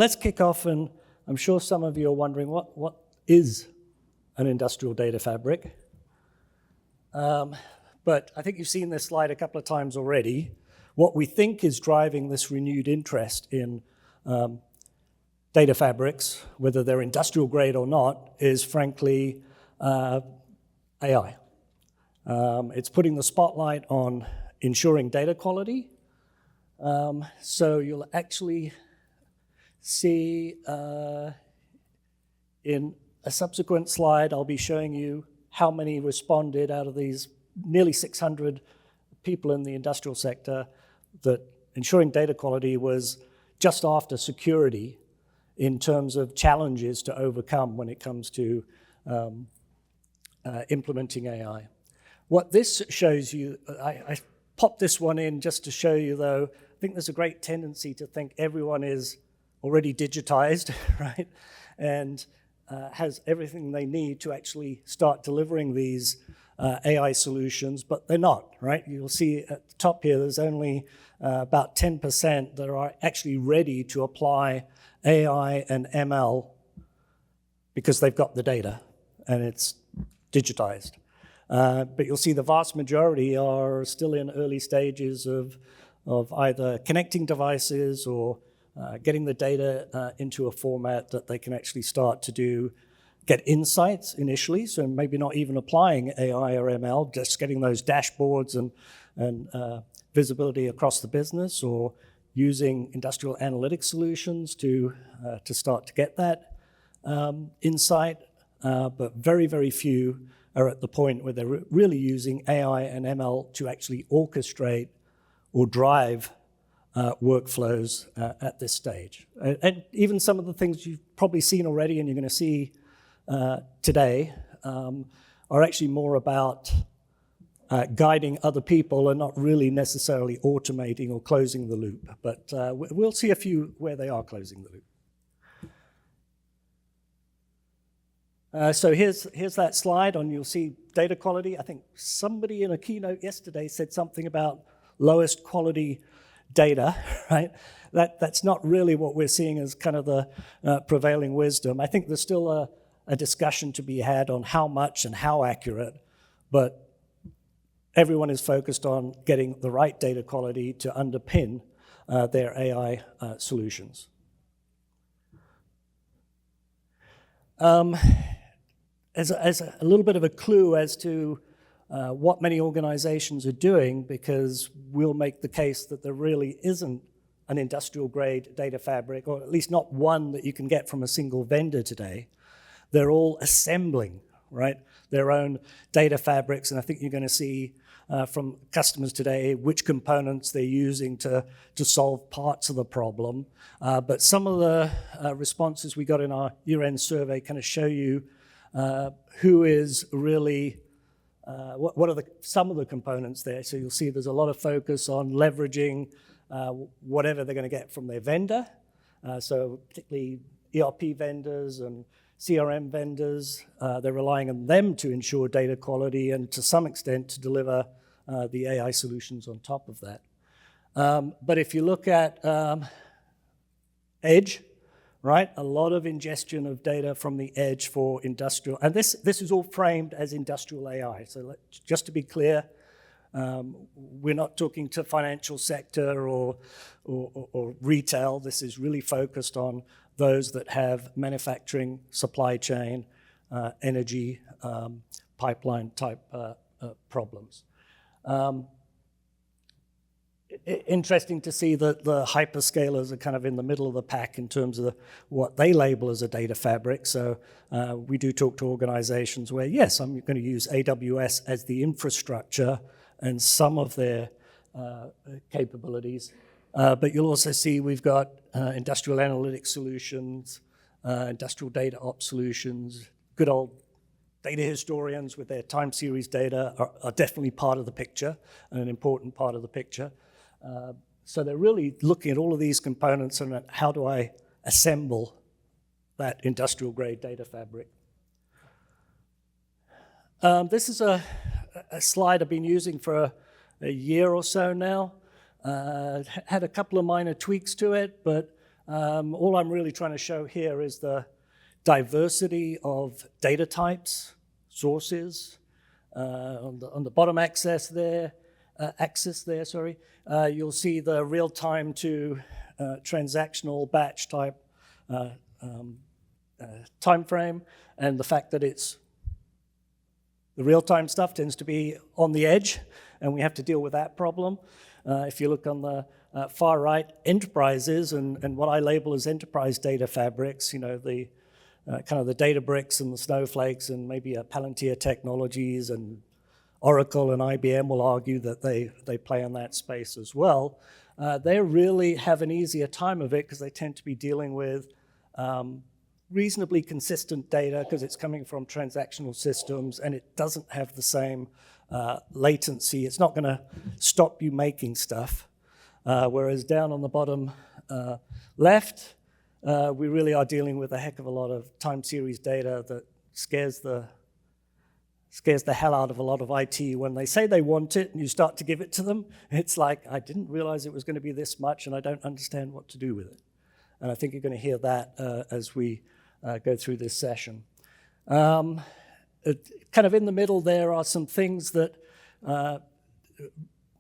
Let's kick off, and I'm sure some of you are wondering what is an industrial data fabric? But I think you've seen this slide a couple of times already. What we think is driving this renewed interest in data fabrics, whether they're industrial grade or not, is frankly AI. It's putting the spotlight on ensuring data quality. So you'll actually see in a subsequent slide, I'll be showing you how many responded out of these nearly 600 people in the industrial sector, that ensuring data quality was just after security in terms of challenges to overcome when it comes to implementing AI. What this shows you, I popped this one in just to show you, though, I think there's a great tendency to think everyone is already digitized, right? And has everything they need to actually start delivering these AI solutions, but they're not, right? You'll see at the top here, there's only about 10% that are actually ready to apply AI and ML because they've got the data and it's digitized. But you'll see the vast majority are still in early stages of either connecting devices or getting the data into a format that they can actually start to get insights initially, so maybe not even applying AI or ML, just getting those dashboards and visibility across the business, or using industrial analytics solutions to start to get that insight. But very, very few are at the point where they're really using AI and ML to actually orchestrate or drive workflows at this stage. And even some of the things you've probably seen already and you're going to see today are actually more about guiding other people and not really necessarily automating or closing the loop. But we'll see a few where they are closing the loop. So here's that slide on, you'll see data quality. I think somebody in a keynote yesterday said something about lowest quality data, right? That's not really what we're seeing as kind of the prevailing wisdom. I think there's still a discussion to be had on how much and how accurate, but everyone is focused on getting the right data quality to underpin their AI solutions. As a little bit of a clue as to what many organizations are doing, because we'll make the case that there really isn't an industrial grade data fabric, or at least not one that you can get from a single vendor today. They're all assembling, right, their own data fabrics, and I think you're going to see from customers today which components they're using to solve parts of the problem. But some of the responses we got in our year-end survey kind of show you who is really what are some of the components there. So you'll see there's a lot of focus on leveraging whatever they're going to get from their vendor. So particularly ERP vendors and CRM vendors, they're relying on them to ensure data quality and to some extent to deliver the AI solutions on top of that. But if you look at edge, right, a lot of ingestion of data from the edge for industrial, and this is all framed as industrial AI. So just to be clear, we're not talking to financial sector or retail. This is really focused on those that have manufacturing, supply chain, energy, pipeline type problems. Interesting to see that the hyperscalers are kind of in the middle of the pack in terms of what they label as a data fabric. So we do talk to organizations where, yes, I'm going to use AWS as the infrastructure and some of their capabilities. But you'll also see we've got industrial analytics solutions, industrial data ops solutions, good old data historians with their time series data are definitely part of the picture and an important part of the picture. So they're really looking at all of these components and how do I assemble that industrial grade data fabric. This is a slide I've been using for a year or so now. Had a couple of minor tweaks to it, but All I'm really trying to show here is the diversity of data types, sources. On the bottom axis there, you'll see the real-time to transactional batch type time frame, and the fact that the real-time stuff tends to be on the edge, and we have to deal with that problem. If you look on the far right, enterprises, and what I label as enterprise data fabrics, the kind of the Databricks and the Snowflakes and maybe Palantir Technologies and Oracle and IBM will argue that they play in that space as well. They really have an easier time of it because they tend to be dealing with reasonably consistent data because it's coming from transactional systems and it doesn't have the same latency. It's not going to stop you making stuff. Whereas down on the bottom left, we really are dealing with a heck of a lot of time series data that scares the hell out of a lot of IT. When they say they want it and you start to give it to them, it's like, I didn't realize it was going to be this much and I don't understand what to do with it. And I think you're going to hear that as we go through this session. Kind of in the middle there are some things that,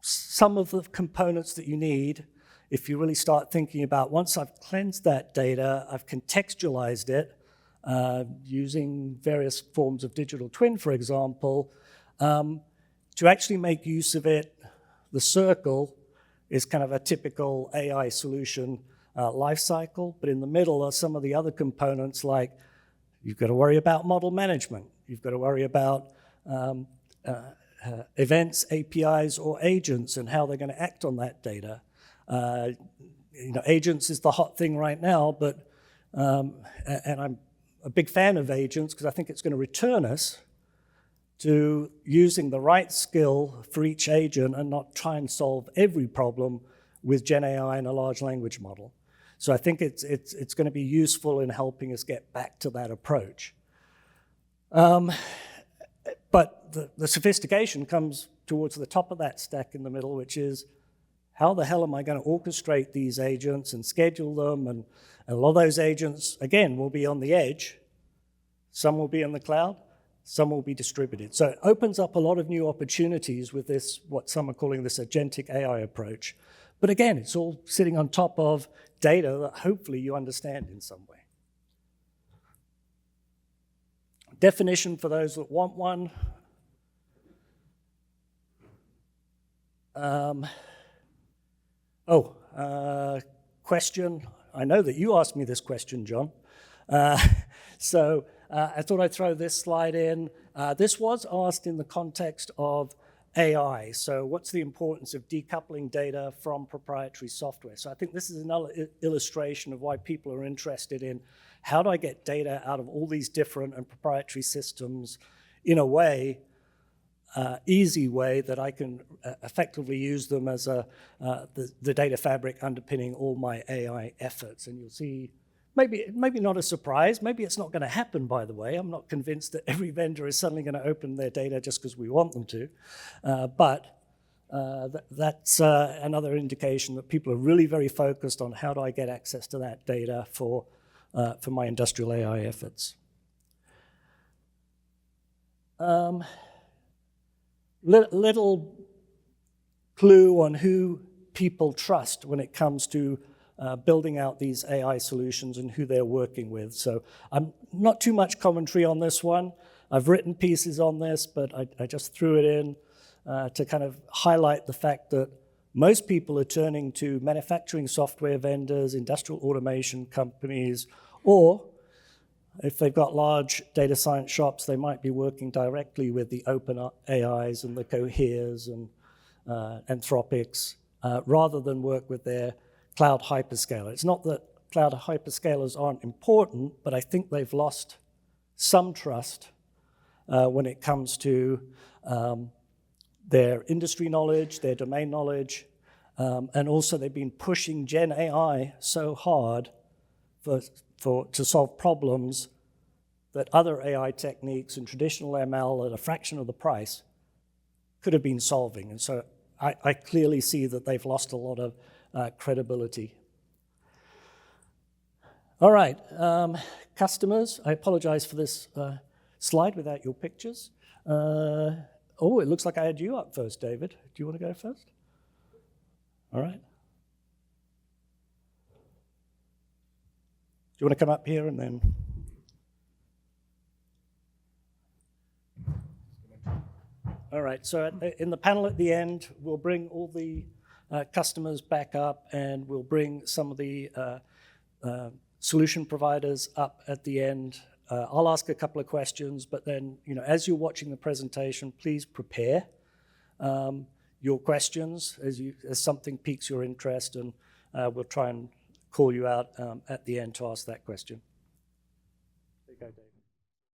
some of the components that you need if you really start thinking about, once I've cleansed that data, I've contextualized it, using various forms of digital twin, for example, to actually make use of it. The circle is kind of a typical AI solution life cycle, but in the middle are some of the other components, like you've got to worry about model management, you've got to worry about events, APIs, or agents and how they're going to act on that data. Agents is the hot thing right now, but and I'm a big fan of agents because I think it's going to return us to using the right skill for each agent and not try and solve every problem with Gen AI and a large language model. So I think it's going to be useful in helping us get back to that approach. But the sophistication comes towards the top of that stack in the middle, which is, how the hell am I going to orchestrate these agents and schedule them? And a lot of those agents, again, will be on the edge. Some will be in the cloud. Some will be distributed. So it opens up a lot of new opportunities with this, what some are calling this agentic AI approach. But again, it's all sitting on top of data that hopefully you understand in some way. Definition for those that want one. Question. I know that you asked me this question, John. So I thought I'd throw this slide in. This was asked in the context of AI. So what's the importance of decoupling data from proprietary software? So I think this is another illustration of why people are interested in, how do I get data out of all these different and proprietary systems in a way, easy way that I can effectively use them as the data fabric underpinning all my AI efforts. And you'll see, maybe not a surprise, maybe it's not going to happen, by the way. I'm not convinced that every vendor is suddenly going to open their data just because we want them to. But that's another indication that people are really very focused on, how do I get access to that data for my industrial AI efforts. Little clue on who people trust when it comes to building out these AI solutions and who they're working with. So I'm not too much commentary on this one. I've written pieces on this, but I just threw it in to kind of highlight the fact that most people are turning to manufacturing software vendors, industrial automation companies, or if they've got large data science shops, they might be working directly with the open AIs and the Coheres and Anthropics, rather than work with their cloud hyperscaler. It's not that cloud hyperscalers aren't important, but I think they've lost some trust when it comes to their industry knowledge, their domain knowledge, and also they've been pushing Gen AI so hard to solve problems that other AI techniques and traditional ML at a fraction of the price could have been solving. And so I clearly see that they've lost a lot of credibility. All right, customers, I apologize for this slide without your pictures. Oh, it looks like I had you up first, David. Do you want to go first? All right. Do you want to come up here and then... All right, so in the panel at the end, we'll bring all the customers back up, and we'll bring some of the solution providers up at the end. I'll ask a couple of questions, but then, as you're watching the presentation, please prepare your questions as something piques your interest, and we'll try and call you out at the end to ask that question.